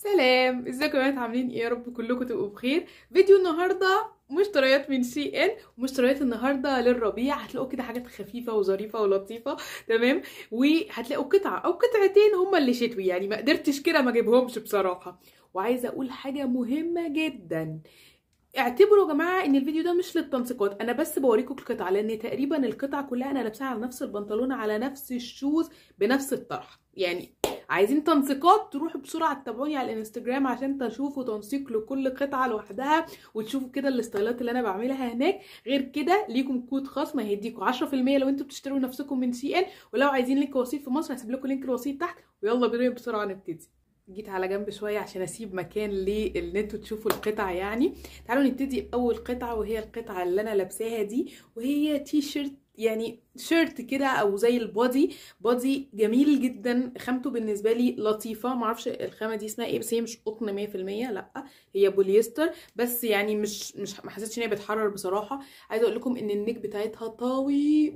سلام، ازيكم يا بنات؟ عاملين ايه؟ يا رب كلكم تبقوا بخير. فيديو النهارده مشتريات من شي ان. ومشتريات النهارده للربيع، هتلاقوا كده حاجات خفيفه وظريفه ولطيفه. تمام. وهتلاقوا قطعه او قطعتين هما اللي شتوي، يعني ما قدرتش كده ما اجيبهمش بصراحه. وعايزه اقول حاجه مهمه جدا، اعتبروا يا جماعه ان الفيديو ده مش للتنسيقات، انا بس بوريكم القطعه، لان تقريبا القطعه كلها انا لابساها على نفس البنطلون على نفس الشوز بنفس الطرح. يعني عايزين تنسيقات تروحوا بسرعه تتابعوني على الانستجرام عشان تشوفوا تنسيق لكل قطعه لوحدها، وتشوفوا كده الاستايلات اللي انا بعملها هناك. غير كده ليكم كود خصم هيديكم 10% لو انتوا بتشتروا نفسكم من شي ان. ولو عايزين لينك وسيط في مصر هسيب لكم لينك الوسيط تحت. ويلا بينا بسرعه نبتدي. جيت على جنب شويه عشان اسيب مكان لان انتوا تشوفوا القطع يعني. تعالوا نبتدي باول قطعه، وهي القطعه اللي انا لابساها دي، وهي تي شيرت، يعني شيرت كده او زي البادي. بادي جميل جدا، خامته بالنسبه لي لطيفه. معرفش الخامه دي اسمها ايه، بس هي مش قطن 100%، لا هي بوليستر. بس يعني مش ما حسيتش ان هي بتحرر بصراحه. عايزه اقول لكم ان النيك بتاعتها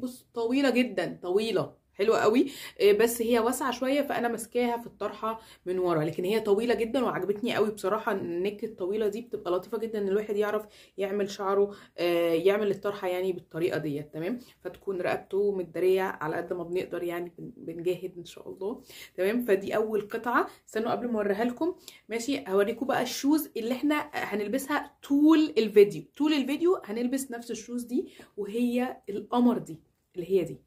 بص طويله جدا، طويله حلوه قوي. بس هي واسعه شويه، فانا ماسكاها في الطرحه من ورا، لكن هي طويله جدا وعجبتني قوي بصراحه. النك الطويله دي بتبقى لطيفه جدا ان الواحد يعرف يعمل شعره، يعمل الطرحه يعني بالطريقه ديت. تمام. فتكون رقبته متداريه على قد ما بنقدر، يعني بنجاهد ان شاء الله. تمام. فدي اول قطعه. استنوا قبل ما اوريها لكم، ماشي، هوريكم بقى الشوز اللي احنا هنلبسها طول الفيديو. طول الفيديو هنلبس نفس الشوز دي، وهي القمر دي اللي هي دي.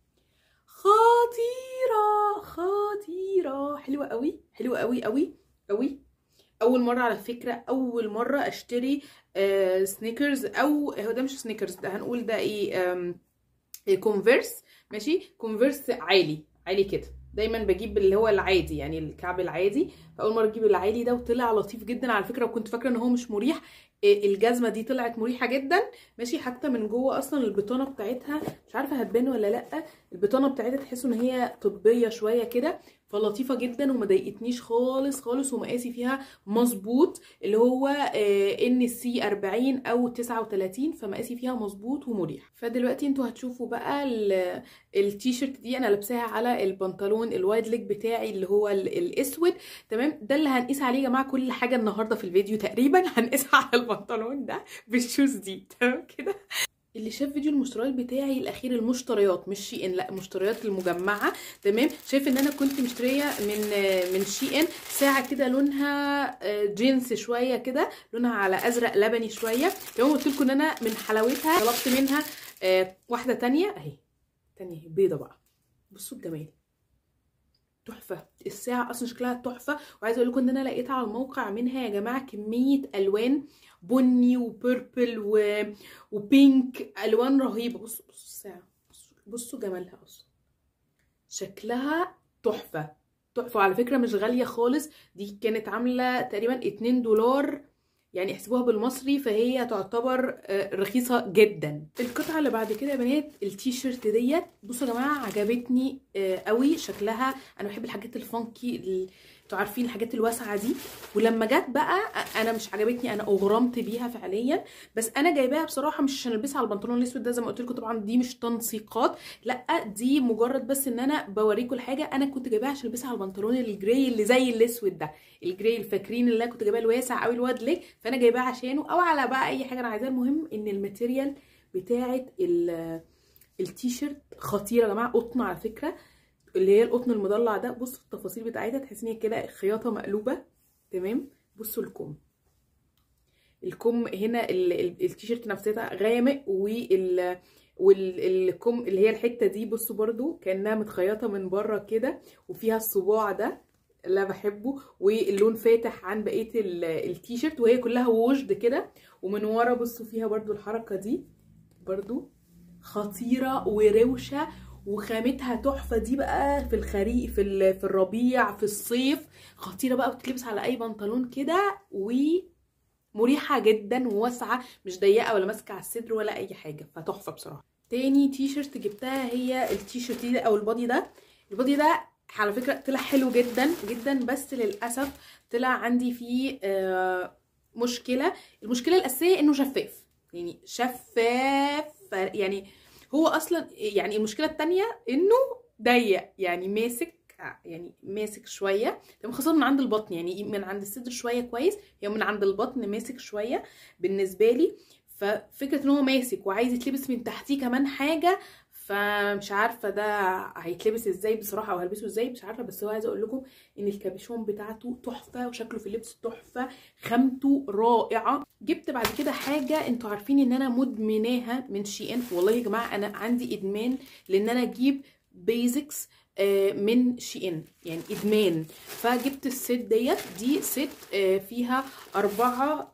خطيرة خطيرة، حلوة قوي، حلوة قوي قوي قوي. اول مرة على فكرة، اول مرة اشتري سنيكرز، او هو ده مش سنيكرز، ده هنقول ده ايه، كونفيرس. ماشي، كونفيرس عالي عالي كده. دايما بجيب اللي هو العادي، يعني الكعب العادي. فاول مره اجيب العالي ده، وطلع لطيف جدا على فكره، وكنت فاكره ان هو مش مريح. الجزمه دي طلعت مريحه جدا. ماشي، حتى من جوه اصلا البطانه بتاعتها مش عارفه هتبان ولا لا. البطانه بتاعتها تحسوا ان هي طبيه شويه كده، فلطيفه جدا وما ضايقتنيش خالص خالص. ومقاسي فيها مظبوط، اللي هو ان سي 40 او 39، فمقاسي فيها مظبوط ومريح. فدلوقتي انتوا هتشوفوا بقى التيشيرت دي انا لابساها على البنطلون الوايد ليج بتاعي اللي هو الاسود. تمام. ده اللي هنقيس عليه يا جماعه كل حاجه النهارده في الفيديو تقريبا هنقيسها على البنطلون ده بالشوز دي. تمام كده. اللي شاف فيديو المشتريات بتاعي الاخير، المشتريات مش شي ان، لا المشتريات المجمعه. تمام. شايف ان انا كنت مشتريه من شي ان ساعه كده لونها جينز شويه كده، لونها على ازرق لبني شويه. تمام. قلت لكم ان انا من حلاوتها طلبت منها واحده تانية اهي، تانية بيضه بقى. بصوا الجمال، تحفه. الساعه اصلا شكلها تحفه. وعايزه اقول لكم ان انا لقيتها على الموقع منها يا جماعه كميه الوان، بني وبيربل وبينك، الوان رهيبه. بصوا الساعه، بصوا جمالها اصلا، شكلها تحفه تحفه. وعلى فكره مش غاليه خالص، دي كانت عامله تقريبا 2 دولار، يعني احسبوها بالمصري فهي تعتبر رخيصه جدا. القطعه اللي بعد كده يا بنات التيشيرت ديت. بصوا يا جماعه عجبتني قوي شكلها. انا بحب الحاجات الفانكي، انتوا عارفين الحاجات الواسعه دي. ولما جت بقى انا مش عجبتني، انا اغرمت بيها فعليا. بس انا جايباها بصراحه مش عشان البسها على البنطلون الاسود ده، زي ما قلت لكم طبعا دي مش تنسيقات، لا دي مجرد بس ان انا بوريكم الحاجه. انا كنت جايباها عشان البسها على البنطلون الجراي اللي زي الاسود ده، الجراي فاكرين اللي انا كنت جايباه الواسع قوي الواد ليج، فانا جايباها عشانه، او على بقى اي حاجه انا عايزاها. المهم ان الماتيريال بتاعه التيشيرت خطيره يا جماعه، قطن على فكره، اللي هي القطن المضلع ده. بصوا التفاصيل بتاعتها، تحس ان هي كده خياطه مقلوبه. تمام. بصوا الكم هنا التيشيرت نفسها غامق، والكم اللي هي الحته دي بصوا برضو كانها متخيطه من بره كده، وفيها الصباع ده اللي انا بحبه، واللون فاتح عن بقيه التيشيرت، وهي كلها ووشد كده. ومن ورا بصوا فيها برضو الحركه دي، برضو خطيره وروشه، وخامتها تحفه. دي بقى في الخريف، في الربيع، في الصيف، خطيره بقى. وتتلبس على اي بنطلون كده، ومريحه جدا وواسعه، مش ضيقه ولا ماسكه على الصدر ولا اي حاجه، فتحفه بصراحه. تاني تي شيرت جبتها هي التيشيرت دي او البادي ده. البادي ده على فكره طلع حلو جدا جدا، بس للاسف طلع عندي فيه مشكله. المشكله الاساسيه انه شفاف، يعني شفاف، يعني هو اصلا، يعني المشكله التانية انه ضيق، يعني ماسك يعني ماسك شويه، تمام، خاصه من عند البطن، يعني من عند الصدر شويه كويس، هي من عند البطن ماسك شويه بالنسبه لي. ففكره ان هو ماسك وعايز يتلبس من تحتيه كمان حاجه، فمش عارفه ده هيتلبس ازاي بصراحه، او هلبسه ازاي مش عارفه. بس هو عايزه اقول لكم ان الكابيشون بتاعته تحفه، وشكله في اللبس تحفه، خامته رائعه. جبت بعد كده حاجه انتوا عارفين ان انا مدمناها من شي ان، والله يا جماعه انا عندي ادمان لان انا اجيب بيزكس من شي ان، يعني ادمان. فجبت الست دي ست فيها 4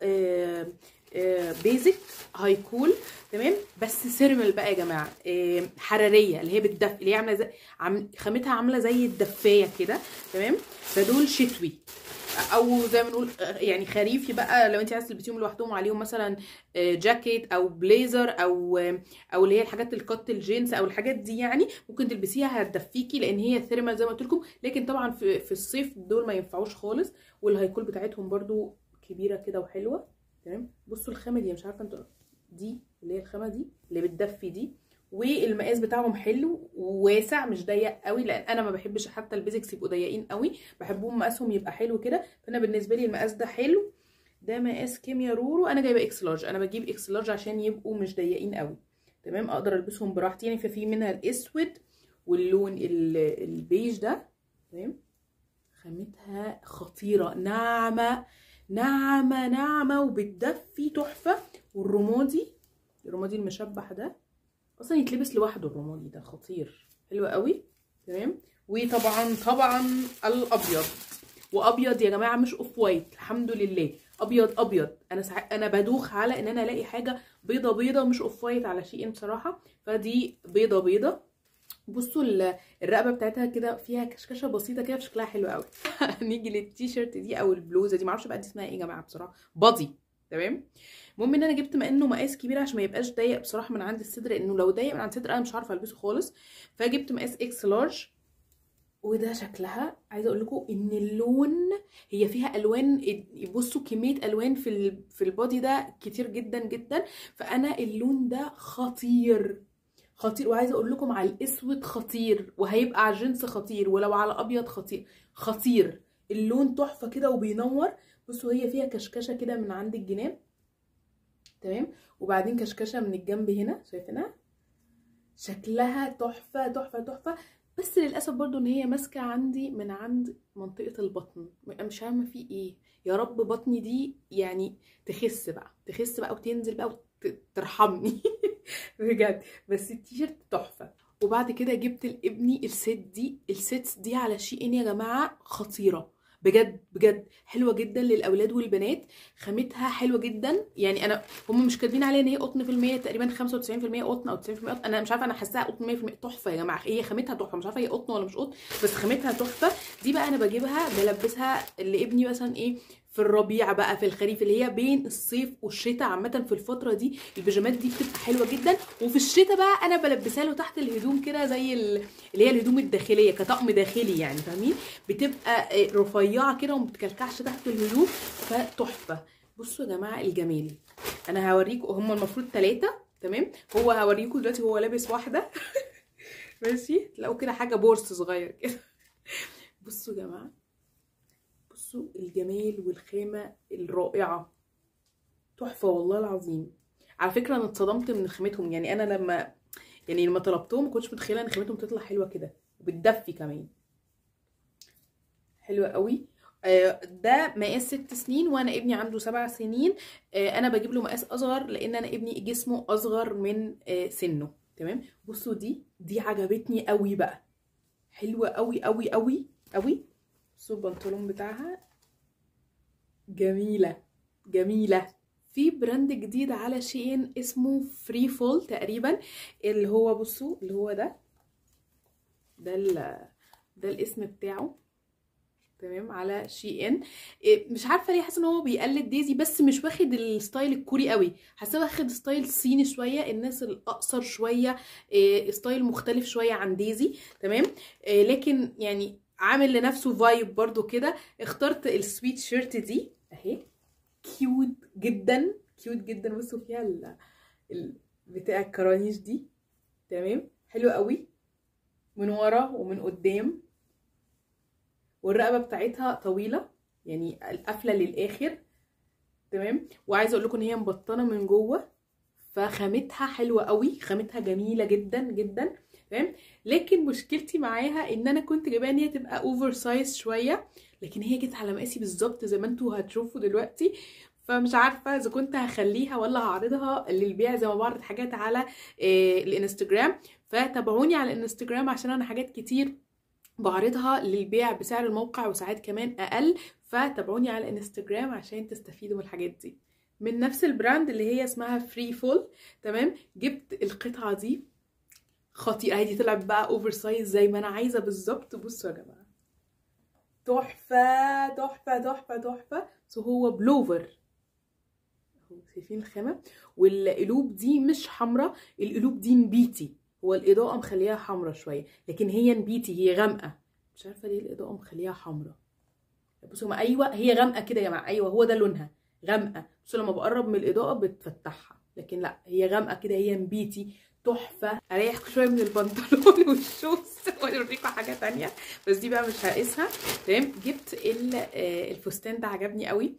بيزك هايكول، تمام، بس سيرمال بقى يا جماعه، حراريه، اللي هي بالدفء، اللي هي عامله زي خامتها عامله زي الدفايه كده، تمام. فدول شتوي، او زي ما نقول يعني خريفي بقى، لو انت عايزه تلبسيهم لوحدهم عليهم مثلا جاكيت او بليزر او اللي هي الحاجات الكات الجينز او الحاجات دي، يعني ممكن تلبسيها هتدفيكي لان هي ثيرمال زي ما قلت لكم. لكن طبعا في الصيف دول ما ينفعوش خالص، والهيكول بتاعتهم برده كبيره كده وحلوه، تمام. بصوا الخامه دي، مش عارفه انتوا، دي اللي هي الخامه دي اللي بتدفي دي، والمقاس بتاعهم حلو وواسع مش ضيق قوي، لان انا ما بحبش حتى البيزكس يبقوا ضيقين قوي، بحبهم مقاسهم يبقى حلو كده. فانا بالنسبه لي المقاس ده حلو، ده مقاس كيميا رورو، انا جايبه اكس لارج، انا بجيب اكس لارج عشان يبقوا مش ضيقين قوي، تمام، اقدر البسهم براحتي يعني. ففي منها الاسود واللون البيج ده، تمام. خامتها خطيره، ناعمه ناعمه ناعمه وبتدفي تحفه. والرمادي المشبح ده اصلا يتلبس لوحده، الرمادي ده خطير، حلو قوي، تمام. وطبعا الابيض، وابيض يا جماعه مش اوف وايت، الحمد لله ابيض. انا بدوخ على ان انا الاقي حاجه بيضه مش اوف وايت على شيء بصراحه، فدي بيضه. بصوا الرقبه بتاعتها كده فيها كشكشه بسيطه كده، شكلها حلو قوي. نيجي للتيشيرت دي او البلوزه دي، معرفش بقى دي اسمها ايه يا جماعه بصراحه، بادي، تمام. المهم ان انا جبت انه مقاس كبير عشان ما يبقاش ضيق بصراحه من عند الصدر، لانه لو ضيق من عند الصدر انا مش عارفه البسه خالص. فجبت مقاس اكس لارج، وده شكلها. عايزه اقول لكم ان اللون، هي فيها الوان، بصوا كميه الوان في البادي ده كتير جدا. فانا اللون ده خطير، وعايزه اقول لكم على الاسود خطير، وهيبقى على الجنس خطير، ولو على ابيض خطير. اللون تحفه كده وبينور. بصوا هي فيها كشكشه كده من عند الجناب، تمام، وبعدين كشكشه من الجنب هنا، شايفينها؟ شكلها تحفه. بس للاسف برضو ان هي ماسكه عندي من عند منطقه البطن، مش فاهمه في ايه. يا رب بطني دي يعني تخس بقى وتنزل بقى وترحمني. بجد. بس التيشيرت تحفه. وبعد كده جبت لابني الست دي على شي ان يا جماعه، خطيره بجد حلوه جدا للاولاد والبنات، خامتها حلوه جدا. يعني هم مش كاتبين عليها ان هي قطن في المية، تقريبا 95% قطن او 90% قطن، انا مش عارفه، انا حاساها قطن 100%. تحفه يا جماعه، هي خامتها تحفه، مش عارفه هي قطن ولا مش قطن، بس خامتها تحفه. دي بقى انا بجيبها بلبسها لابني مثلا ايه في الربيع بقى، في الخريف، اللي هي بين الصيف والشتاء عامه. في الفتره دي البيجامات دي بتبقى حلوه جدا. وفي الشتاء بقى انا بلبسها له تحت الهدوم كده، زي اللي هي الهدوم الداخليه كطقم داخلي، يعني فاهمين؟ بتبقى رفيعه كده وما بتكلكعش تحت الهدوم، فتحفه. بصوا يا جماعه الجمال، انا هوريكم، هم المفروض 3، تمام. هوريكم دلوقتي هو لابس واحده. ماشي، تلاقوا كده حاجه بورس صغير كده. بصوا يا جماعه، بصوا الجمال والخامه الرائعه، تحفه والله العظيم. على فكره انا اتصدمت من خامتهم، يعني انا لما طلبتهم ما كنتش متخيله ان خامتهم تطلع حلوه كده وبتدفي كمان، حلوه قوي. ده مقاس 6 سنين وانا ابني عنده 7 سنين. انا بجيب له مقاس اصغر لان انا ابني جسمه اصغر من سنه، تمام. بصوا دي عجبتني قوي بقى، حلوه قوي. بصوا البنطلون بتاعها جميله. في براند جديد على شين اسمه فري فول تقريبا، اللي هو بصوا اللي هو ده الاسم بتاعه، تمام، على شي ان. مش عارفه ليه حاسه ان هو بيقلد ديزي، بس مش واخد الستايل الكوري قوي، حاسه واخد ستايل صيني شويه، الناس الاقصر شويه، ستايل مختلف شويه عن ديزي، تمام. لكن يعني عامل لنفسه فايب برضو كده. اخترت السويت شيرت دي اهي، كيوت جدا. بصوا فيها بتاع الكرانيش دي، تمام، حلو قوي من ورا ومن قدام، والرقبه بتاعتها طويله يعني القفله للاخر تمام. وعايزه اقول لكم ان هي مبطنه من جوه، فخامتها حلوه قوي، خامتها جميله جدا جدا تمام. لكن مشكلتي معاها ان انا كنت جايباها ان هي تبقى اوفر سايز شويه، لكن هي جت على مقاسي بالظبط زي ما انتوا هتشوفوا دلوقتي. فمش عارفه اذا كنت هخليها ولا هعرضها للبيع زي ما بعرض حاجات على الانستجرام. فتابعوني على الانستجرام عشان انا حاجات كتير بعرضها للبيع بسعر الموقع وساعات كمان اقل. فتابعوني على الانستجرام عشان تستفيدوا من الحاجات دي. من نفس البراند اللي هي اسمها فري فول تمام. جبت القطعه دي خطيره، هي دي طلعت بقى اوفر سايز زي ما انا عايزه بالظبط. بصوا يا جماعه تحفه تحفه تحفه تحفه. هو بلوفر، شايفين الخامه؟ والقلوب دي مش حمراء، القلوب دي نبيتي، هو الاضاءه مخليها حمراء شويه لكن هي نبيتي، هي غامقه. مش عارفه ليه الاضاءه مخليها حمراء. بصوا ما ايوه هي غامقه كده يا جماعه، ايوه هو ده لونها غامقه. بصوا لما بقرب من الاضاءه بتفتحها، لكن لا هي غامقه كده، هي نبيتي تحفه. اريحكم شويه من البنطلون والشوز واوريكم حاجه تانية، بس دي بقى مش هقيسها تمام. جبت الفستان ده عجبني قوي،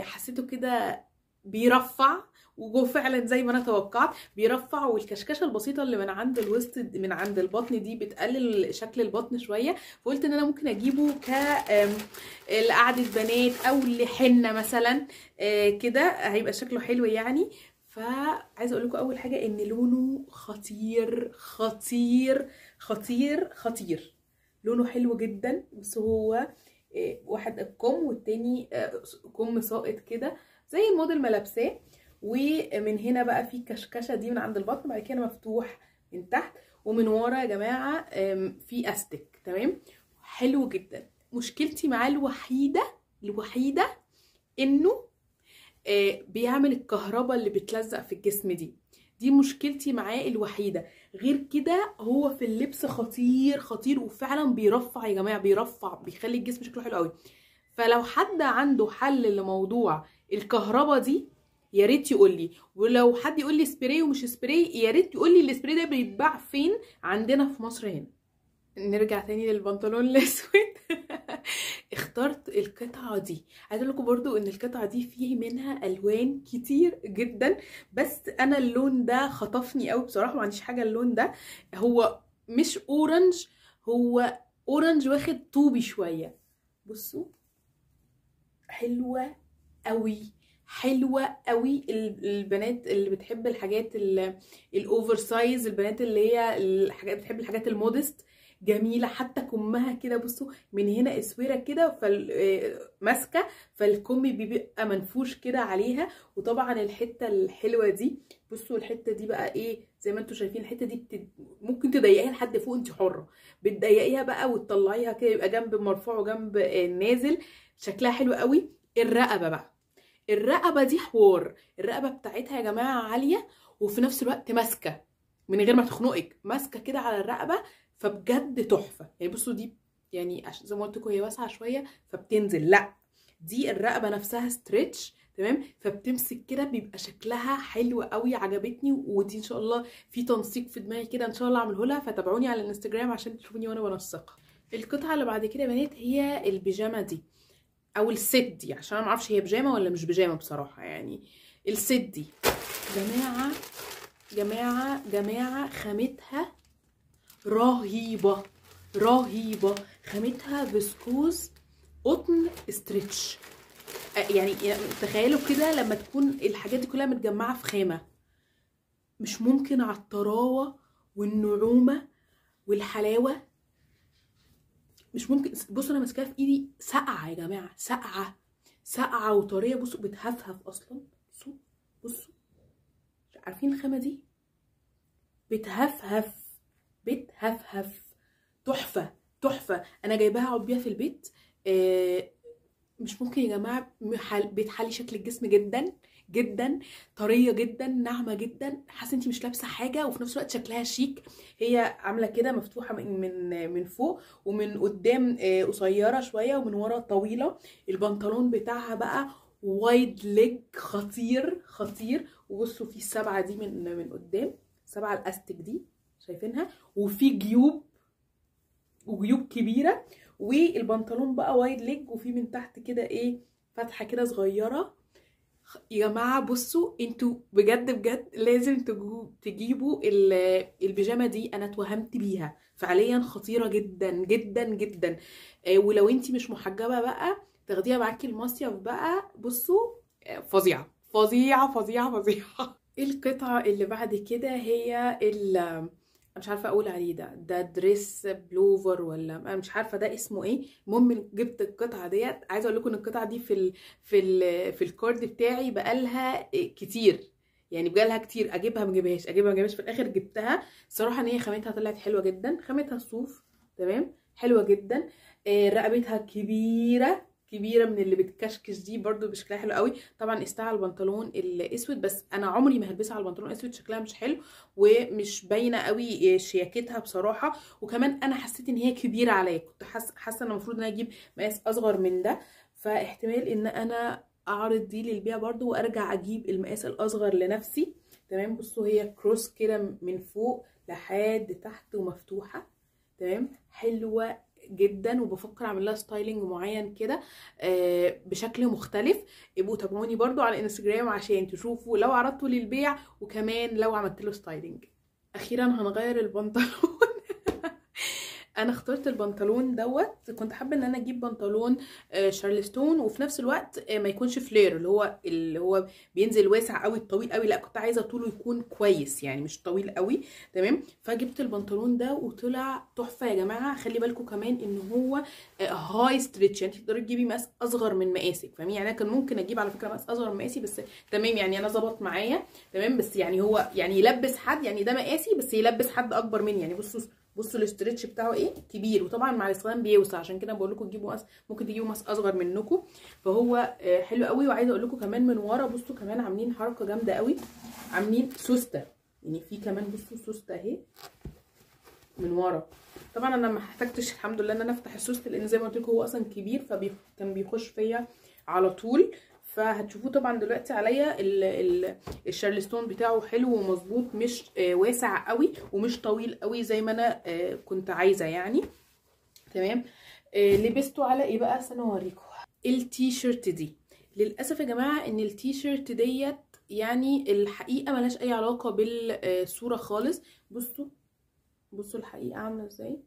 حسيته كده بيرفع، وجوه فعلا زي ما انا توقعت بيرفع. والكشكشه البسيطه اللي من عند الوسط من عند البطن دي بتقلل شكل البطن شويه. فقلت ان انا ممكن اجيبه ك لقعده بنات او لحنه مثلا كده، هيبقى شكله حلو يعني. فعايزه اقول لكم اول حاجه ان لونه خطير خطير خطير خطير، لونه حلو جدا. بس هو واحد الكم والتاني كم ساقط كده زي الموديل ما لابساه. ومن هنا بقى في كشكشه دي من عند البطن، بعد كده مفتوح من تحت، ومن ورا يا جماعه في استك تمام. حلو جدا. مشكلتي معاه الوحيده انه بيعمل الكهرباء اللي بتلزق في الجسم دي مشكلتي معاه الوحيده. غير كده هو في اللبس خطير خطير، وفعلا بيرفع يا جماعه، بيرفع بيخلي الجسم شكله حلو قوي. فلو حد عنده حل لموضوع الكهرباء دي يا ريت يقول لي، ولو حد يقول لي سبراي ومش سبراي يا ريت يقول لي السبراي ده بيتباع فين عندنا في مصر هنا. نرجع تاني للبنطلون الاسود. اخترت القطعه دي. عايزه اقول لكم برضو ان القطعه دي فيه منها الوان كتير جدا، بس انا اللون ده خطفني قوي بصراحه، ما عنديش حاجه اللون ده. هو مش اورنج، هو اورنج واخد طوبي شويه. بصوا حلوه قوي حلوه قوي. البنات اللي بتحب الحاجات الاوفر سايز، البنات اللي هي الحاجات بتحب الحاجات المودست جميله. حتى كمها كده بصوا من هنا اسوره كده ماسكه، فالكم بيبقى منفوش كده عليها. وطبعا الحته الحلوه دي بصوا، الحته دي بقى ايه زي ما انتم شايفين. الحته دي ممكن تضيقيها لحد فوق، انت حره بتضيقيها بقى وتطلعيها كده، يبقى جنب مرفوع وجنب نازل، شكلها حلو قوي. الرقبه بقى، الرقبه دي حوار. الرقبه بتاعتها يا جماعه عاليه، وفي نفس الوقت ماسكه من غير ما تخنقك، ماسكه كده على الرقبه، فبجد تحفه. يعني بصوا دي يعني زي ما قلت لكم هي واسعه شويه فبتنزل، لا دي الرقبه نفسها ستريتش تمام، فبتمسك كده بيبقى شكلها حلو قوي. عجبتني، ودي ان شاء الله في تنسيق في دماغي كده ان شاء الله اعمله لها، فتابعوني على الانستجرام عشان تشوفوني وانا بنسقها. القطعه اللي بعد كده يا بنات هي البيجامه دي او الست دي، عشان انا معرفش هي بيجامه ولا مش بيجامه بصراحه. يعني الست دي جماعه جماعه جماعه خامتها رهيبه رهيبه. خامتها فيسكوز قطن ستريتش. يعني تخيلوا كده لما تكون الحاجات دي كلها متجمعه في خامه، مش ممكن على الطراوه والنعومه والحلاوه، مش ممكن. بصوا انا ماسكاها في ايدي ساقعه يا جماعه، ساقعه ساقعه وطريه. بصوا بتهفهف اصلا، بصوا بصوا عارفين الخامه دي بتهفهف بتهفهف. تحفه تحفه. انا جايباها اقعد بيها في البيت. مش ممكن يا جماعه، بتحلي شكل الجسم جدا جدا، طريه جدا، ناعمه جدا، حاسه انتي مش لابسه حاجه وفي نفس الوقت شكلها شيك. هي عامله كده مفتوحه من فوق، ومن قدام قصيره شويه، ومن ورا طويله. البنطلون بتاعها بقى وايد ليج خطير خطير. وبصوا في السبعه دي من قدام، السبعه الاستك دي شايفينها، وفي جيوب وجيوب كبيره، والبنطلون بقى وايد ليج وفي من تحت كده ايه فتحه كده صغيره. يا جماعه بصوا انتوا بجد بجد لازم تجيبوا البيجامه دي، انا اتوهمت بيها فعليا، خطيره جدا جدا جدا. ولو انتي مش محجبه بقى تاخديها معاكي المصيف بقى، بصوا فظيعه فظيعه فظيعه فظيعه. القطعه اللي بعد كده هي مش عارفه اقول عليه، ده دريس بلوفر ولا انا مش عارفه ده اسمه ايه. المهم جبت القطعه ديت، عايزه اقول لكم ان القطعه دي في الكارد بتاعي بقالها كتير، يعني بقالها كتير اجيبها ما اجيبهاش اجيبها ما اجيبهاش، في الاخر جبتها. الصراحه ان هي خامتها طلعت حلوه جدا، خامتها صوف تمام، حلوه جدا. رقبتها كبيره كبيره من اللي بتكشكش دي، برده بشكلها حلو قوي. طبعا قستها على البنطلون الاسود، بس انا عمري ما هلبسها على البنطلون الاسود، شكلها مش حلو ومش باينه قوي شياكتها بصراحه. وكمان انا حسيت ان هي كبيره عليا، كنت حاسه ان المفروض ان انا اجيب مقاس اصغر من ده، فاحتمال ان انا اعرض دي للبيع برضو وارجع اجيب المقاس الاصغر لنفسي. تمام. بصوا هي كروس كده من فوق لحد تحت ومفتوحه، تمام، حلوه جدا. وبفكر اعمل لها ستايلنج معين كده بشكل مختلف. ابقوا تابعوني برضو على انستجرام عشان تشوفوا لو عرضته للبيع وكمان لو عملت له ستايلنج. اخيرا هنغير البنطلون. انا اخترت البنطلون دوت، كنت حابه ان انا اجيب بنطلون شارلستون وفي نفس الوقت ما يكونش فلير اللي هو بينزل واسع قوي طويل قوي، لا كنت عايزه طوله يكون كويس يعني مش طويل قوي. تمام. فجبت البنطلون ده وطلع تحفه يا جماعه. خلي بالكم كمان ان هو هاي ستريتش، يعني تقدري تجيبي مقاس اصغر من مقاسك، فاهمين يعني. انا كان ممكن اجيب على فكره مقاس اصغر من مقاسي بس تمام، يعني انا ظبط معايا تمام. بس يعني هو يعني يلبس حد، يعني ده مقاسي بس يلبس حد اكبر مني. يعني بصوا الاسترتش بتاعه ايه كبير، وطبعا مع الاستخدام بيوسع، عشان كده بقول لكم تجيبوا ممكن تجيبوا مقاس اصغر منكم. فهو حلو قوي. وعايزه اقول لكم كمان من ورا بصوا كمان عاملين حركه جامده قوي، عاملين سوسته، يعني في كمان بصوا سوسته اهي من ورا. طبعا انا ما احتجتش الحمد لله ان انا افتح السوسته، لان زي ما قلت لكم هو اصلا كبير فكان بيخش فيا على طول. فهتشوفوه طبعا دلوقتي عليا. الشارلستون بتاعه حلو ومظبوط، مش واسع قوي ومش طويل قوي زي ما انا كنت عايزه يعني. تمام. لبسته على ايه بقى؟ استنوا اوريكم. التيشيرت دي للاسف يا جماعه ان التيشيرت ديت يعني الحقيقه ملهاش اي علاقه بالصوره خالص. بصوا الحقيقه عامله ازاي،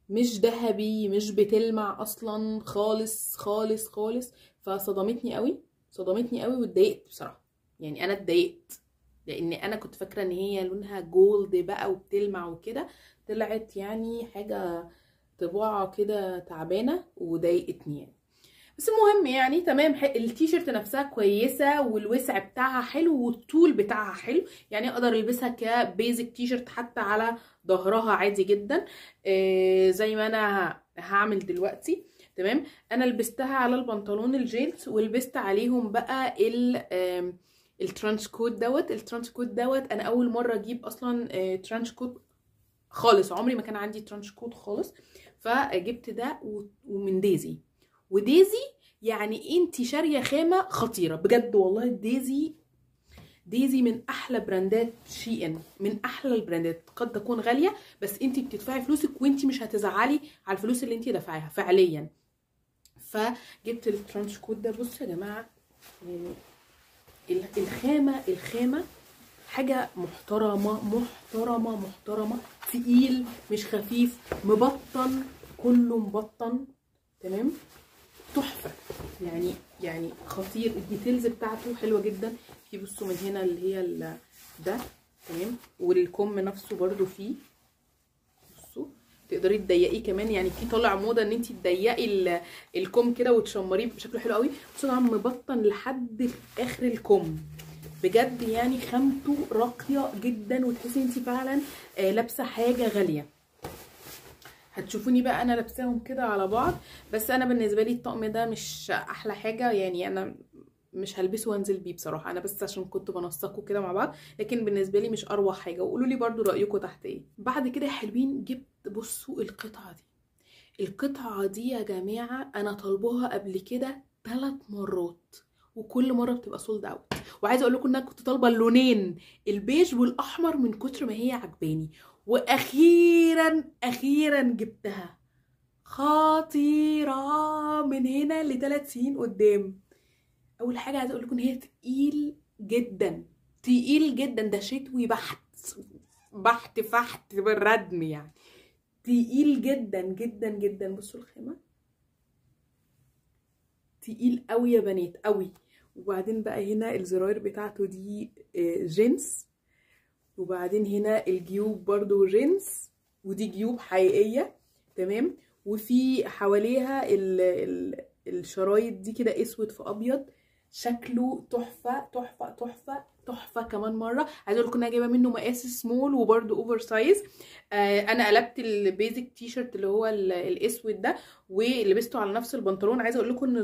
مش ذهبي، مش بتلمع اصلا خالص خالص خالص. فصدمتني قوي، صدمتني قوي واتضايقت بصراحه. يعني انا اتضايقت لان انا كنت فاكره ان هي لونها جولد بقى وبتلمع وكده، طلعت يعني حاجه طباعه كده تعبانه وضايقتني يعني. بس المهم يعني تمام. التيشيرت نفسها كويسه والوسع بتاعها حلو والطول بتاعها حلو، يعني اقدر البسها كبيزك تيشيرت حتى على ظهرها عادي جدا زي ما انا هعمل دلوقتي. تمام. انا لبستها على البنطلون الجينز ولبست عليهم بقى الترانش كوت دوت. الترانش كوت دوت انا اول مره اجيب اصلا ترانش كوت خالص، عمري ما كان عندي ترانش كوت خالص. فجبت ده ومن ديزي. وديزي يعني انتي شاريه خامه خطيره بجد والله. ديزي من احلى براندات شي ان، من احلى البراندات. قد تكون غاليه بس انتي بتدفعي فلوسك وانتي مش هتزعلي على الفلوس اللي انتي دافعاها فعليا. فجبت الترانش كوت ده. بصوا يا جماعه يعني الخامه حاجه محترمه محترمه محترمه، تقيل مش خفيف، مبطن، كله مبطن. تمام. تحفه يعني خطير. الديتيلز بتاعته حلوه جدا. في بصوا من هنا اللي هي ده تمام، والكم نفسه برده فيه بصوا تقدري تضيقيه كمان، يعني في طالع موضه ان انت تضيقي الكم كده وتشمريه بشكل حلو قوي. بصوا طبعا مبطن لحد اخر الكم بجد، يعني خامته راقيه جدا وتحسي انت فعلا لابسه حاجه غاليه. هتشوفوني بقى انا لابساهم كده على بعض، بس انا بالنسبه لي الطقم ده مش احلى حاجه، يعني انا مش هلبسه وانزل بيه بصراحه، انا بس عشان كنت بنسقه كده مع بعض، لكن بالنسبه لي مش اروع حاجه. وقولوا لي برده رايكم تحت ايه. بعد كده يا حلوين جبت بصوا القطعه دي. القطعه دي يا جماعه انا طالباها قبل كده 3 مرات وكل مره بتبقى سولد اوت. وعايزه اقول لكم ان انا كنت طالبه اللونين البيج والاحمر من كتر ما هي عجباني، واخيرا اخيرا جبتها. خطيره من هنا ل3 سنين قدام. اول حاجه عايزه اقول لكم هي تقيل جدا، تقيل جدا، ده شتوي بحت بحت فحت بالردم يعني، تقيل جدا جدا جدا. بصوا الخامه تقيل قوي يا بنات قوي. وبعدين بقى هنا الزراير بتاعته دي جينز، وبعدين هنا الجيوب برضو جينز، ودي جيوب حقيقيه تمام. وفي حواليها الشرايط دي كده اسود في ابيض، شكله تحفه تحفه تحفه تحفه. كمان مره عايزه اقول لكم ان انا جايبه منه مقاس سمول وبرده اوفر سايز. انا قلبت البيزك تي شيرت اللي هو الاسود ده ولبسته على نفس البنطلون. عايزه اقول لكم ان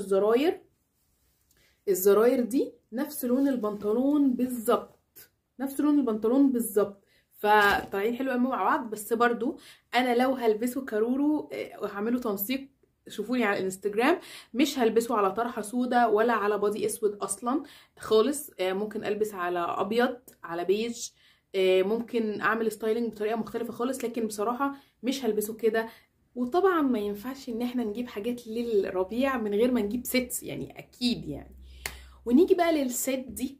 الزراير دي نفس لون البنطلون بالظبط، نفس لون البنطلون بالظبط، فطالعين حلو قوي مع بعض. بس برضو انا لو هلبسه كارورو وهعمله تنسيق شوفوني على الانستجرام، مش هلبسه على طرحه سودا ولا على بادي اسود اصلا خالص. ممكن البس على ابيض، على بيج، ممكن اعمل ستايلينج بطريقه مختلفه خالص، لكن بصراحه مش هلبسه كده. وطبعا ما ينفعش ان احنا نجيب حاجات للربيع من غير ما نجيب سيتس يعني، اكيد يعني. ونيجي بقى للسيت دي،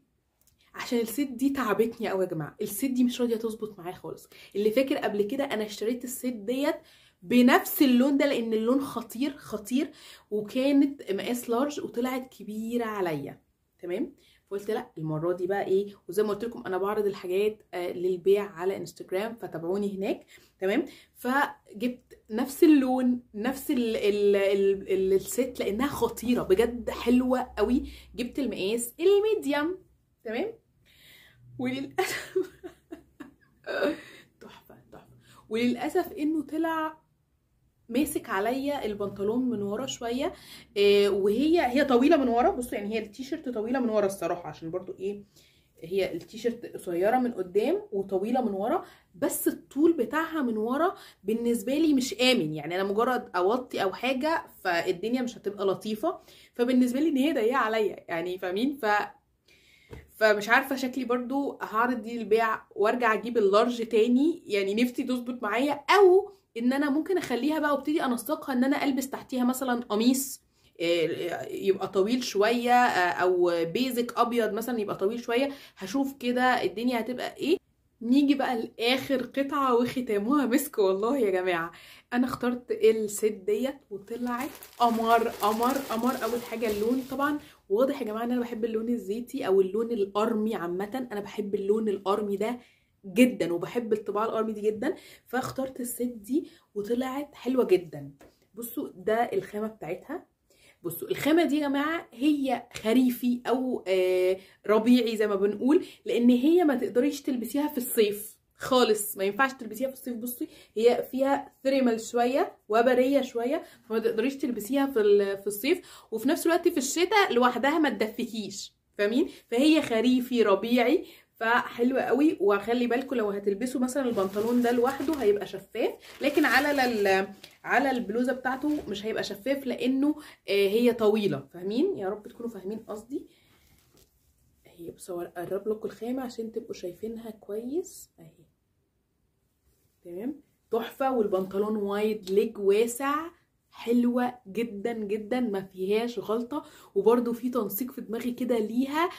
عشان السيت دي تعبتني قوي يا جماعه. السيت دي مش راضيه تظبط معايا خالص. اللي فاكر قبل كده انا اشتريت السيت ديت بنفس اللون ده لان اللون خطير خطير، وكانت مقاس لارج وطلعت كبيره عليا تمام. فقلت لا المره دي بقى ايه، وزي ما قلت لكم انا بعرض الحاجات للبيع على انستجرام فتابعوني هناك تمام. فجبت نفس اللون نفس الست لانها خطيره بجد حلوه قوي. جبت المقاس الميديم تمام. وللاسف تحفه تحفه. وللاسف انه طلع ماسك عليا البنطلون من ورا شويه. وهي طويله من ورا. بصوا يعني هي التيشيرت طويله من ورا الصراحه، عشان برضو ايه، هي التيشيرت قصيره من قدام وطويله من ورا، بس الطول بتاعها من ورا بالنسبه لي مش امن يعني. انا مجرد اوطي او حاجه فالدنيا مش هتبقى لطيفه، فبالنسبه لي ان هي ضيقه عليا يعني، فاهمين؟ فمش عارفه شكلي برضو هعرض دي للبيع وارجع اجيب اللارج تاني يعني، نفسي تظبط معايا. او ان انا ممكن اخليها بقى وابتدي انسقها ان انا البس تحتيها مثلا قميص يبقى طويل شويه، او بيزك ابيض مثلا يبقى طويل شويه. هشوف كده الدنيا هتبقى ايه. نيجي بقى لاخر قطعه وختامها مسك والله يا جماعه. انا اخترت الست ديت وطلعت قمر قمر قمر. اول حاجه اللون طبعا واضح يا جماعه ان انا بحب اللون الزيتي او اللون الارمي عامه. انا بحب اللون الارمي ده جدا وبحب الطباعه الارمي دي جدا، فاخترت الست دي وطلعت حلوه جدا. بصوا ده الخامه بتاعتها. بصوا الخامه دي يا جماعه هي خريفي او ربيعي زي ما بنقول، لان هي ما تقدريش تلبسيها في الصيف خالص، ما ينفعش تلبسيها في الصيف. بصي هي فيها ثريمل شويه وبريه شويه، فما تقدريش تلبسيها في الصيف، وفي نفس الوقت في الشتاء لوحدها ما تدفكيش، فاهمين؟ فهي خريفي ربيعي، فحلوه قوي. وخلي بالكم لو هتلبسوا مثلا البنطلون ده لوحده هيبقى شفاف، لكن على البلوزه بتاعته مش هيبقى شفاف لانه هي طويله، فاهمين؟ يا رب تكونوا فاهمين قصدي. هي بصوا اقرب لكم الخامه عشان تبقوا شايفينها كويس اهي تمام. تحفه. والبنطلون وايد ليج واسع، حلوه جدا جدا ما فيهاش غلطه. وبرده في تنسيق في دماغي كده ليها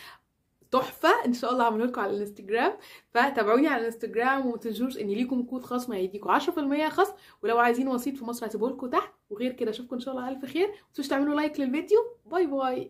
تحفه. ان شاء الله هعمله لكم على الانستجرام، فتابعوني على الانستجرام وما تنسوش ان ليكم كود خصم هيديكم 10% خصم. ولو عايزين وسيط في مصر هسيبه لكم تحت. وغير كده اشوفكم ان شاء الله الف خير. ما تنسوش تعملوا لايك للفيديو. باي باي.